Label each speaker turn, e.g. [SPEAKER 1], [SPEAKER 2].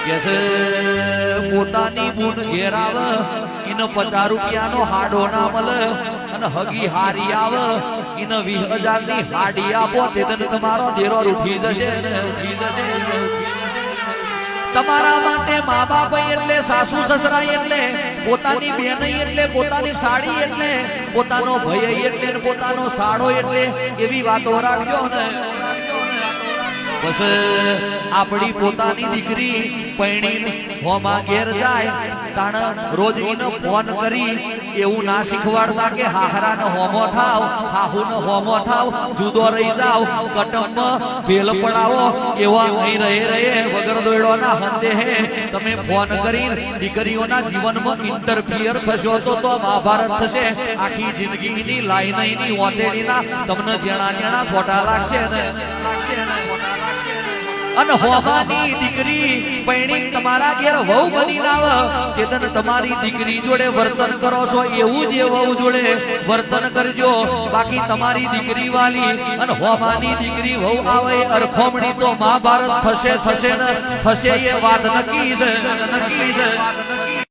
[SPEAKER 1] કે પોતાની બૂન ઘેર આવે એને 50 રૂપિયાનો હાડો ના મળે અને હગી હારી આવે એને 20,000 ની હાડી આપો તે તમારો દેરો ઉઠી જશે તમારા માટે મા બાપ એટલે સાસુ સસરા એટલે પોતાની બેન એટલે પોતાની સાડી એટલે પોતાનો ભાઈ એટલે પોતાનો સાડો એટલે એવી વાતો રાખજો ને બસ આપણી પોતાની દીકરી પૈણી હોમાં ઘેર જાય તાણ રોજ એને ફોન કરી એવું ના શીખવાડતા કે હાહરાનો હોમો થાવ હાહુનો હોમો થાવ જુદો રહી જાવ કટમમાં ભેલ પડાવો એવા અહીં રહે વગર દોડવાના હંદે હે તમે ફોન કરી દીકરીઓના જીવનમાં ઇન્ટરફિયર થશો તો મહાભારત થશે આખી જિંદગીની લાઈનની ઓતેડીના તમને જેણા છોટા લાગશે ને અને હોમાની દીકરી પૈણી તમારા ઘેર વહુ બની આવે તેદન તમારી દીકરી જોડે વર્તન કરો છો એવું જ વહુ જોડે વર્તન કરજો બાકી તમારી દીકરી વાલી અને હોમાની દીકરી વહુ આવે અરખોમણી તો મહાભારત થશે ને થશે એ વાત નક્કી છે